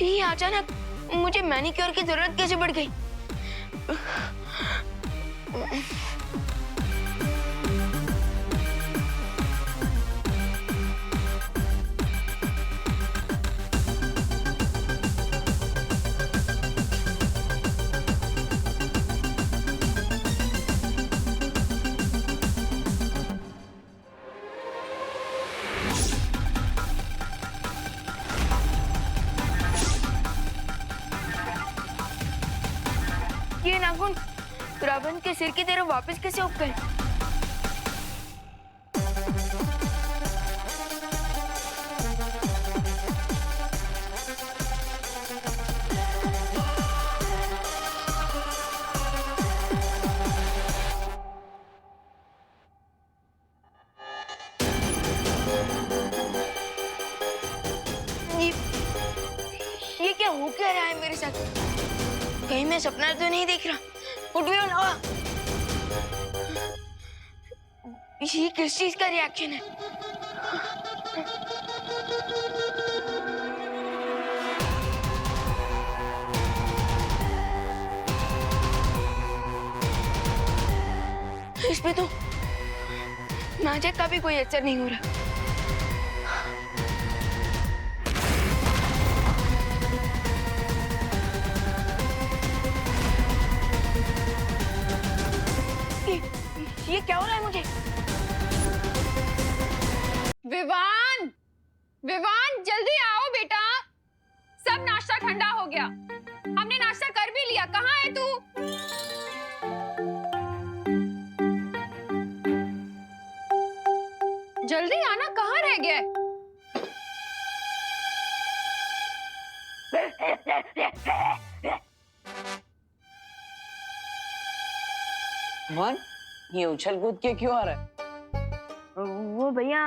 ये अचानक मुझे मैनिक्योर की जरूरत कैसे पड़ गई? ये नाखून रावण के सिर की तरह वापस कैसे उग गए? ये क्या हो क्या रहा है मेरे साथ? कहीं मैं सपना तो नहीं देख रहा? उठ भी ना। ये किस चीज का रिएक्शन है? इस पे तो मैजिक का भी कोई असर नहीं हो रहा। ये क्या हो रहा है मुझे? विवान, विवान जल्दी आओ बेटा, सब नाश्ता ठंडा हो गया। हमने नाश्ता कर भी लिया। कहाँ है तू? जल्दी आना, कहाँ रह गया? मान, ये उछल कूद के क्यों आ रहा है? वो भैया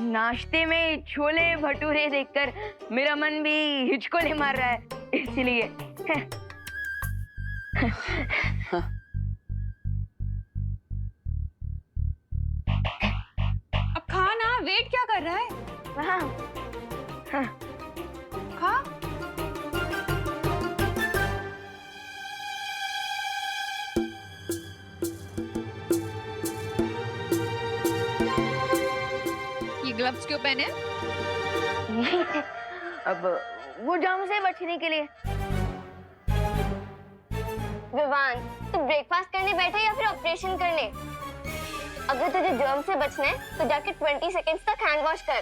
नाश्ते में छोले भटूरे देखकर मेरा मन भी हिचकोले मार रहा है, इसलिए। अब खा ना, वेट क्या कर रहा है? हाँ, हाँ। खा। ये ग्लव्स क्यों पहने? अब वो जर्म से बचने के लिए। विवान, तू ब्रेकफास्ट करने बैठा या फिर ऑपरेशन करने? अगर तुझे जर्म से बचना है तो जाके 20 सेकंड्स तक हैंड वॉश कर।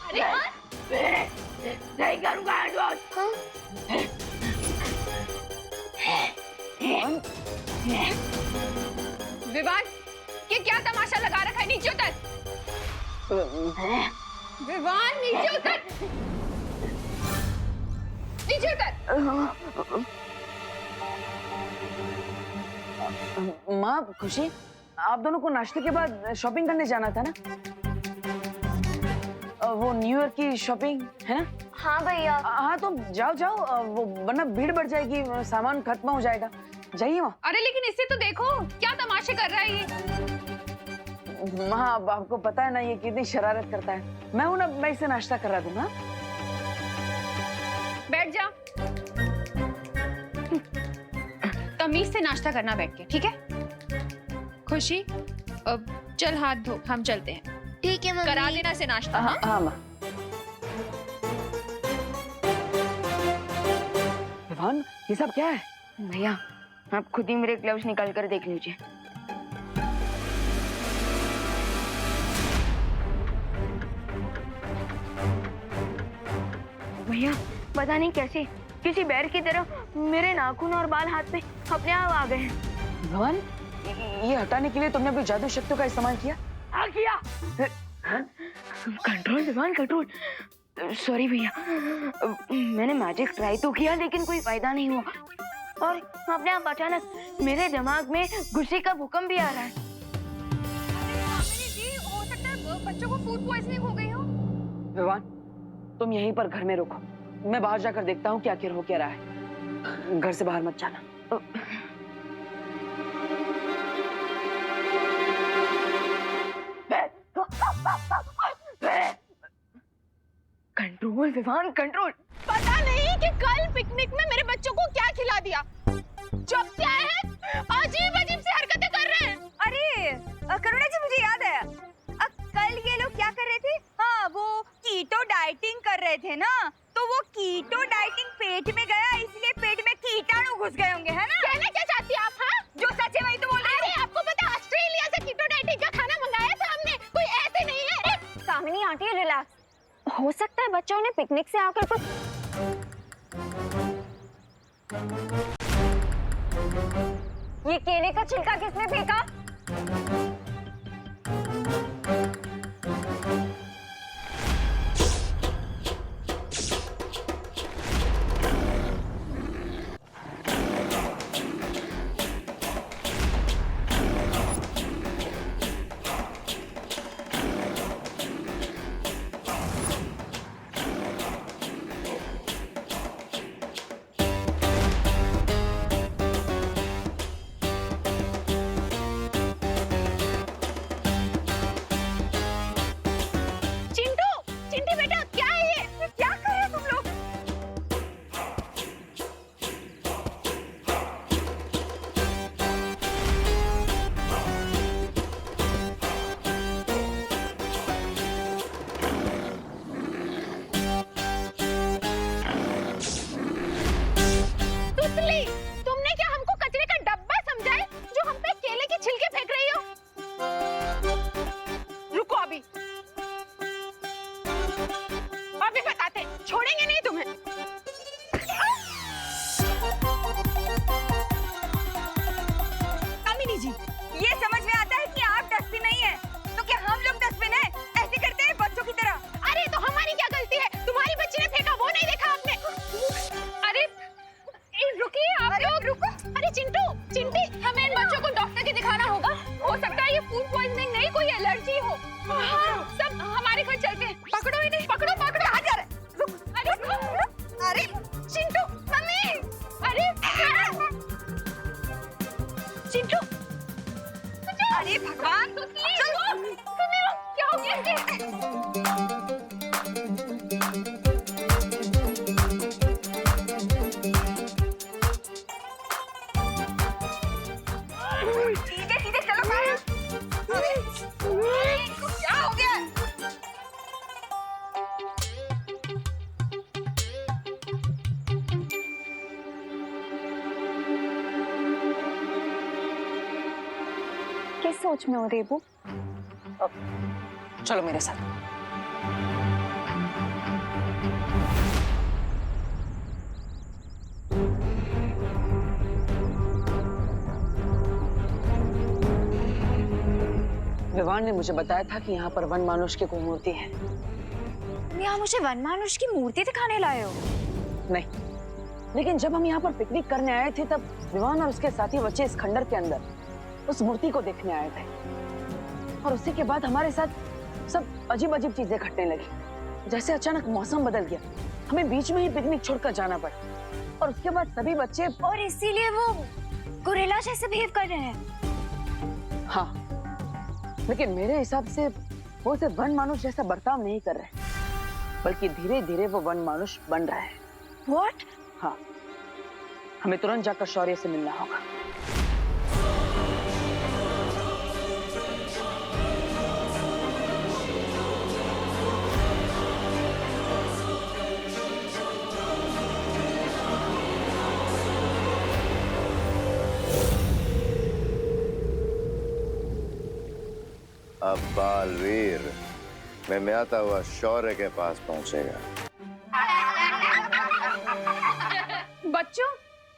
अरे नहीं करूंगा हैंड वॉश। विवान, ये क्या तमाशा लगा रखा है? नीचे उतर। विवान नीचे उतर, नीचे उतर। माँ, खुशी, आप दोनों को नाश्ते के बाद शॉपिंग करने जाना था ना? वो न्यू ईयर की शॉपिंग है ना? हाँ भैया। हाँ तो जाओ जाओ, वो वरना भीड़ बढ़ जाएगी, सामान खत्म हो जाएगा। जाइए माँ। अरे लेकिन इसे तो देखो, क्या तमाशे कर रहा है ये। माँ, अब आपको पता है ना ये कितनी शरारत करता है। मैं हूं ना, मैं इसे नाश्ता करा दूंगा। बैठ जा। तमीज से नाश्ता करना बैठ के, ठीक है? खुशी, अब चल हाथ धो, हम चलते हैं। ठीक है मम्मी। करा देना से नाश्ता। हाँ हाँ माँ। विवान, ये सब क्या है? भैया, आप खुद ही मेरे ग्लव्स निकाल कर देख लीजिए। भैया, पता नहीं कैसे किसी बैर की तरह मेरे नाखून और बाल हाथ में अपने आप आ गए हैं। विवान, ये हटाने के लिए तुमने अपनी जादू शक्तियों का इस्तेमाल किया? हाँ किया। Control Vivaan, control. सॉरी भैया, मैंने मैजिक ट्राई तो किया लेकिन कोई फायदा नहीं हुआ और अपने आप अचानक मेरे दिमाग में गुस्से का भूकंप भी आ रहा है। हो सकता है बच्चों को फूड पॉइजनिंग हो गई हो। विवान, तुम यहीं पर घर में रुको, मैं बाहर जाकर देखता हूँ कि आखिर हो क्या रहा है। घर से बाहर मत जाना। विवान कंट्रोल। पता नहीं कि कल पिकनिक में मेरे बच्चों को क्या खिला दिया। जब से आए हैं अजीब अजीब सी हरकतें कर रहे हैं। अरे करुणा जी, मुझे याद है कल ये लोग क्या कर रहे थे? हाँ, वो कीटो डाइटिंग कर रहे थे ना, तो वो कीटो डाइटिंग पेट में गया, इसलिए पेट में कीटाणु घुस गए होंगे, है ना? कहना क्या चाहती हैं आप? हाँ, जो सच है वही तो बोल रही हूँ। अरे आपको पता है ऑस्ट्रेलिया से कीटो डाइटिंग का खाना मंगाया था हमने, कोई ऐसे नहीं है। कामिनी आंटी रिलैक्स, हो सकता है बच्चों ने पिकनिक से आकर कुछ। ये केले का छिलका किसने फेंका? अरे भगवान, क्या हो गया इसे? सीधे चलो बाहर। क्या हो गया? किस सोच में हो रेबू? चलो मेरे साथ। विवान ने मुझे बताया था कि यहाँ पर वन मानुष की कोई मूर्ति है। तुम यहाँ मुझे वन मानुष की मूर्ति दिखाने लाए हो? नहीं, लेकिन जब हम यहाँ पर पिकनिक करने आए थे तब विवान और उसके साथी बच्चे इस खंडर के अंदर उस मूर्ति को देखने आए थे और उसी के बाद हमारे साथ सब अजीब अजीब चीजें घटने लगी। जैसे अचानक मौसम बदल गया, हमें बीच में ही पिकनिक छोड़कर जाना पड़ा और उसके बाद सभी बच्चे और इसीलिए वो गोरिल्ला जैसे बिहेव कर रहे हैं। हाँ, लेकिन मेरे हिसाब से वो सिर्फ वन मानुष जैसा बर्ताव नहीं कर रहे, बल्कि धीरे धीरे वो वन मानुष बन रहे हैं। What? हाँ, हमें तुरंत जाकर शौर्य से मिलना होगा। अब बालवीर में आता हुआ शौर्य के पास पहुंचेगा। बच्चों,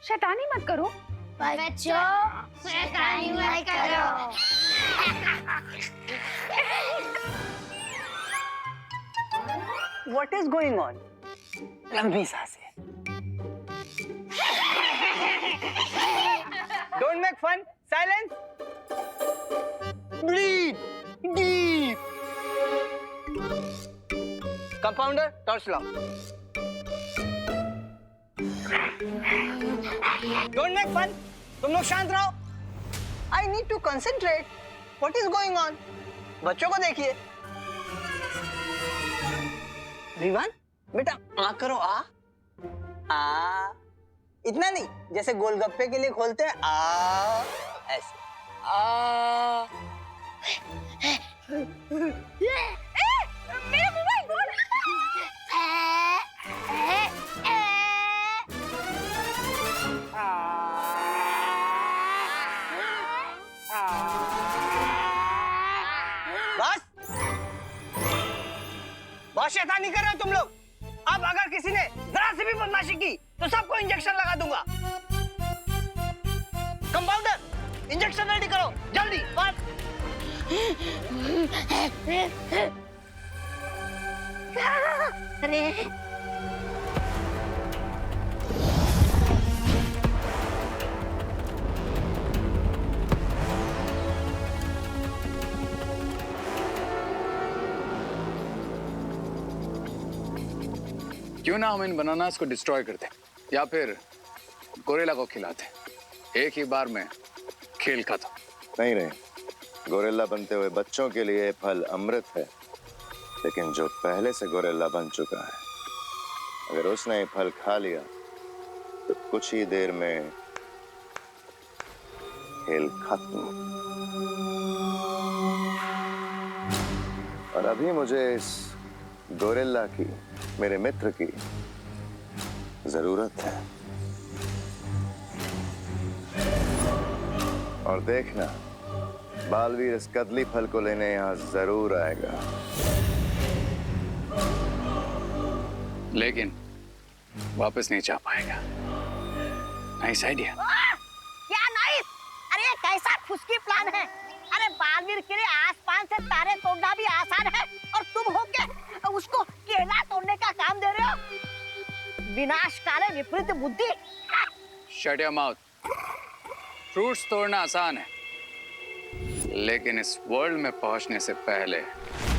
शैतानी मत करो। बच्चों, शैतानी मत करो। What is going on? लंबी सांसें। Don't make fun. Silence. Breathe deep. Compounder, torch लाओ। Don't make fun. तुम लोग शांत रहो। I need to concentrate. What is going on? बच्चों को देखिए। विवान, बेटा आ करो आ। आ इतना नहीं, जैसे गोलगप्पे के लिए खोलते हैं आ, ऐसे आ। मेरा मोबाइल बोल। बस बहुत शैतानी कर रहे हो तुम लोग। अब अगर किसी ने जरा सी भी बदमाशी की तो सबको इंजेक्शन लगा दूंगा। कंपाउंडर इंजेक्शन रेडी करो जल्दी। बस अरे क्यों ना हम इन बनानास को डिस्ट्रॉय करते या फिर गोरिल्ला को खिलाते। एक ही बार में खेल खत्म। नहीं नहीं, गोरिल्ला बनते हुए बच्चों के लिए फल अमृत है, लेकिन जो पहले से गोरिल्ला बन चुका है, अगर उसने ये फल खा लिया तो कुछ ही देर में खेल खत्म। और अभी मुझे इस गोरिल्ला की, मेरे मित्र की जरूरत है। और देखना, बालवीर इस कदली फल को लेने यहां जरूर आएगा। लेकिन वापस नहीं जा पाएगा। Nice idea. क्या नाइस? अरे ये कैसा खुशकी प्लान है। अरे बालवीर के लिए आसमान से तारे तोड़ना भी आसान है और तुम होके उसको केला तोड़ने का काम दे रहे हो। विनाशकारी विपरीत बुद्धि। Shut your mouth. फ्रूट्स तोड़ना आसान है, लेकिन इस वर्ल्ड में पहुंचने से पहले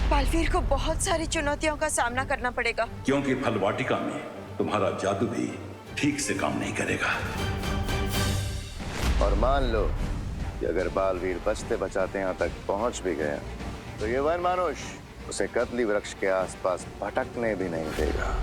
बालवीर को बहुत सारी चुनौतियों का सामना करना पड़ेगा। क्योंकि फल वाटिका में तुम्हारा जादू भी ठीक से काम नहीं करेगा। और मान लो कि अगर बालवीर बचते बचाते यहां तक पहुंच भी गया तो ये वन मानुष उसे कदली वृक्ष के आसपास भटकने भी नहीं देगा।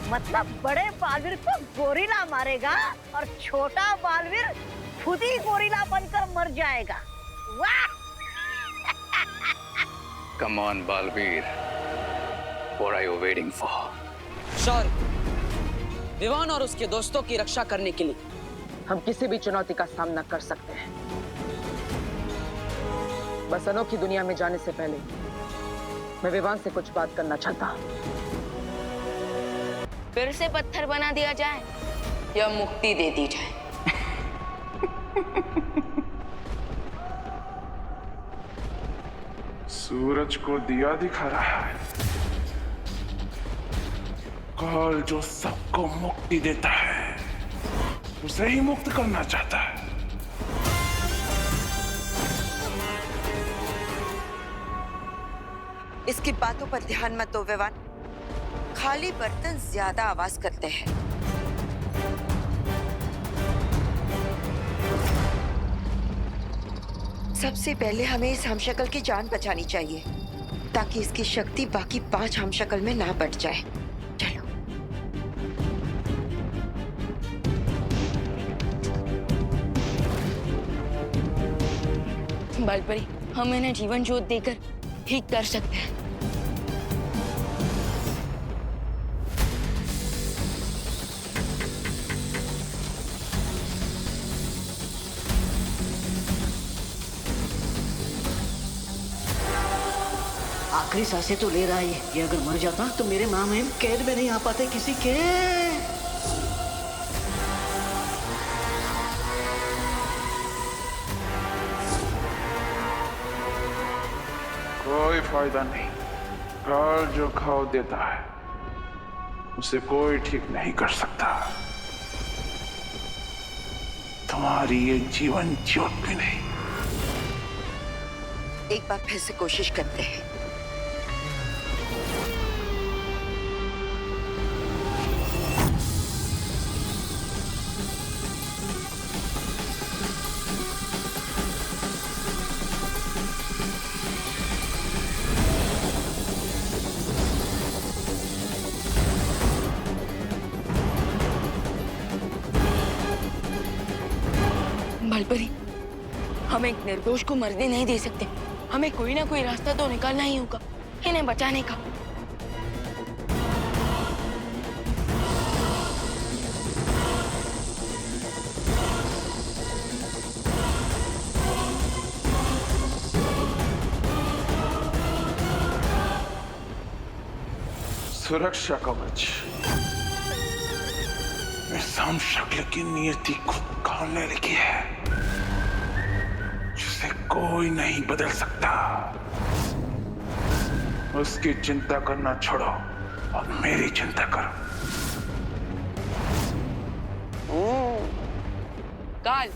मतलब बड़े बालवीर को गोरिल्ला मारेगा और छोटा बालवीर खुद ही गोरिल्ला बनकर मर जाएगा। वाह! Come on Balveer, what are you waiting for? Shaurya, Vivaan और उसके दोस्तों की रक्षा करने के लिए हम किसी भी चुनौती का सामना कर सकते हैं। बस अनोखी दुनिया में जाने से पहले मैं विवान से कुछ बात करना चाहता हूँ। फिर से पत्थर बना दिया जाए या मुक्ति दे दी जाए? सूरज को दिया दिखा रहा है। काल जो सबको मुक्ति देता है उसे ही मुक्त करना चाहता है। इसकी बातों पर ध्यान मत दो विवान। खाली बर्तन ज्यादा आवाज करते हैं। सबसे पहले हमें इस हमशक्ल की जान बचानी चाहिए ताकि इसकी शक्ति बाकी 5 हमशक्ल में ना बढ़ जाए। चलो। बालपरी, हम इन्हें जीवन ज्योत देकर ठीक कर सकते हैं। आखिरी सांसें तो ले रहा है ये अगर मर जाता तो मेरे माँ में कैद में नहीं आ पाते किसी के। फायदा नहीं। काल जो घाव देता है उसे कोई ठीक नहीं कर सकता। तुम्हारी ये जीवन ज्योत भी नहीं। एक बार फिर से कोशिश करते हैं। बालपरी, हम एक निर्दोष को मरने नहीं दे सकते। हमें कोई ना कोई रास्ता तो निकालना ही होगा इन्हें बचाने का। सुरक्षा कवच। शाम शक्ल की नियति खुद कालने लगी है, जिसे कोई नहीं बदल सकता। उसकी चिंता करना छोड़ो और मेरी चिंता करो। काल,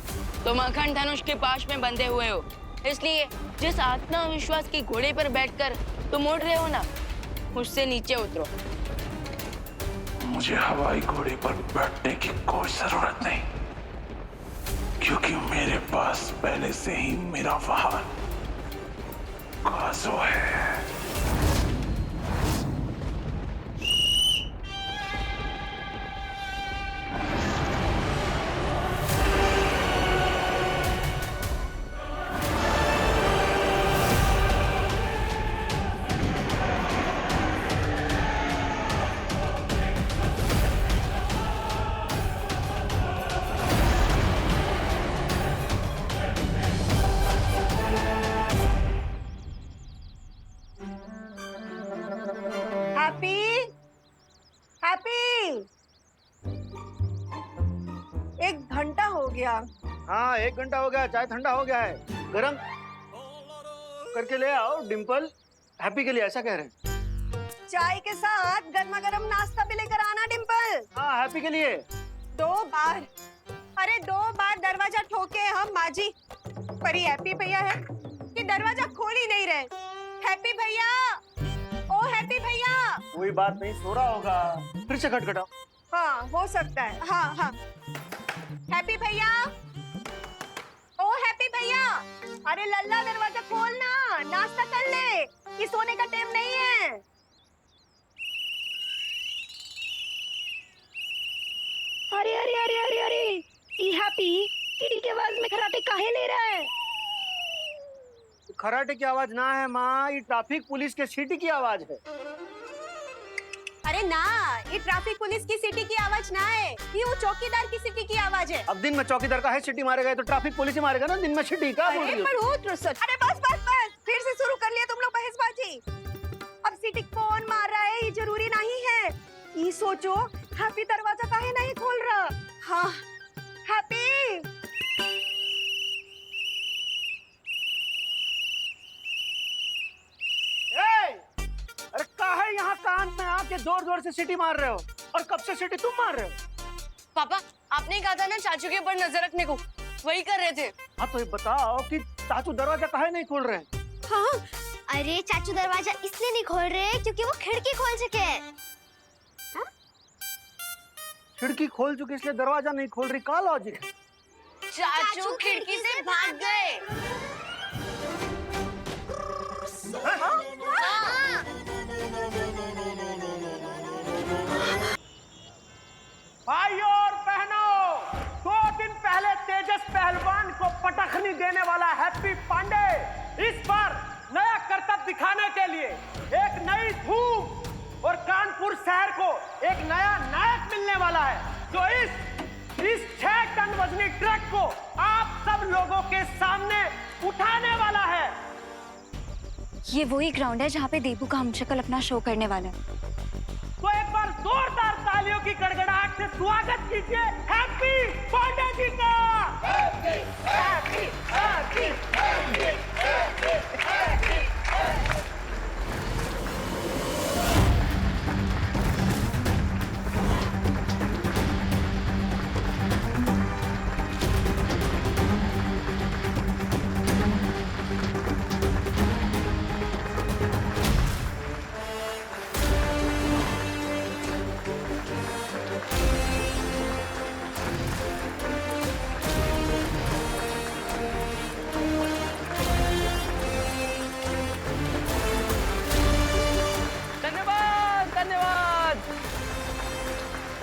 तुम अखंड धनुष के पाश में बंधे हुए हो, इसलिए जिस आत्मविश्वास के घोड़े पर बैठकर तुम उड़ रहे हो ना, उससे नीचे उतरो। मुझे हवाई घोड़े पर बैठने की कोई जरूरत नहीं, क्योंकि मेरे पास पहले से ही मेरा वाहन काजो है। एक घंटा हो गया। हाँ, 1 घंटा हो गया। चाय ठंडा हो गया है, गरम करके ले आओ। डिम्पल हैप्पी के लिए ऐसा कह रहे हैं। चाय के साथ गर्मा गर्म नाश्ता भी लेकर आना डिम्पल। हाँ, हैप्पी के लिए। 2 बार, अरे 2 बार दरवाजा ठोके हम माजी, पर ये हैप्पी भैया है कि दरवाजा खोल ही नहीं रहे। हैप्पी भैया, ओ हैप्पी भैया। कोई बात नहीं, सो रहा होगा, फिर से खटखटाओ। हाँ, हो सकता है। हाँ हाँ, हैप्पी भैया, ओ हैप्पी भैया, अरे लल्ला दरवाजा खोलना, नाश्ता कर ले, ये सोने का टाइम नहीं है। अरे अरे अरे अरे अरे, ये हैप्पी सीढ़ी के आवाज में खराटे काहे ले रहा है? खराटे की आवाज ना है माँ, ये ट्रैफिक पुलिस के सीटी की आवाज है। अरे ना, ये ट्रैफिक पुलिस की सीटी की आवाज ना है, ये वो चौकीदार की सीटी की आवाज है। अब दिन में चौकीदार का है सीटी मारेगा तो ट्रैफिक पुलिस ही मारेगा ना, दिन में सीटी का बोल रही हो? अरे बस बस बस, फिर से शुरू कर लिया तुम लोग बहसबाजी। अब सीटी कौन मार रहा है ये जरूरी नहीं है, ये सोचो हैप्पी दरवाजा काहे नहीं खोल रहा। हाँ हैप्पी, अरे काहे यहाँ कान में आके जोर जोर से सीटी मार रहे हो, और कब से सीटी तुम मार रहे हो? पापा, आपने कहा था ना चाचू के ऊपर नजर रखने को, वही कर रहे थे। हाँ तो ये बताओ कि चाचू दरवाजा काहे नहीं खोल रहे? हाँ, अरे चाचू दरवाजा इसलिए नहीं खोल रहे क्योंकि वो खिड़की खोल चुके हैं। खिड़की खोल चुके इसलिए दरवाजा नहीं खोल रही, का लॉजिक है? चाचू खिड़की से भाग गए। भाइयों और बहनों, 2 दिन पहले तेजस पहलवान को पटखनी देने वाला हैप्पी पांडे इस बार नया करतब दिखाने के लिए एक नई धूम और कानपुर शहर को एक नया नायक मिलने वाला है, जो इस 6 टन वजनी ट्रक को आप सब लोगों के सामने उठाने वाला है। ये वही ग्राउंड है जहाँ पे देबू का हमशक्ल अपना शो करने वाला है। तो एक बार जोरदार तालियों की गड़गड़ाहट से स्वागत कीजिए हैप्पी पांडे जी का। Happy happy happy happy happy happy.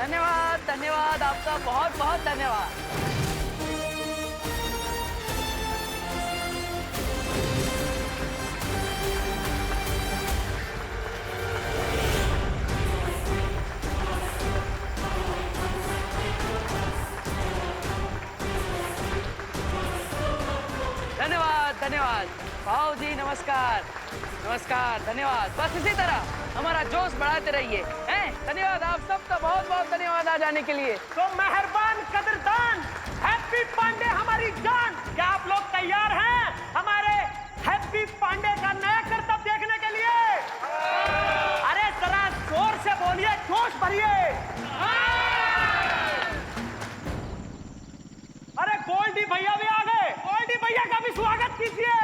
धन्यवाद धन्यवाद, आपका बहुत बहुत धन्यवाद। धन्यवाद धन्यवाद भाव जी, नमस्कार नमस्कार, धन्यवाद। बस इसी तरह हमारा जोश बढ़ाते रहिए, हैं? धन्यवाद आप सबका, बहुत बहुत धन्यवाद आ जाने के लिए। तो मेहरबान कदरदान, हैप्पी पांडे हमारी जान, क्या आप लोग तैयार हैं हमारे हैप्पी पांडे का नया करतब देखने के लिए? अरे जरा जोर से बोलिए, जोश भरिए। अरे गोल्डी भैया भी आ गए, गोल्डी भैया का भी स्वागत कीजिए।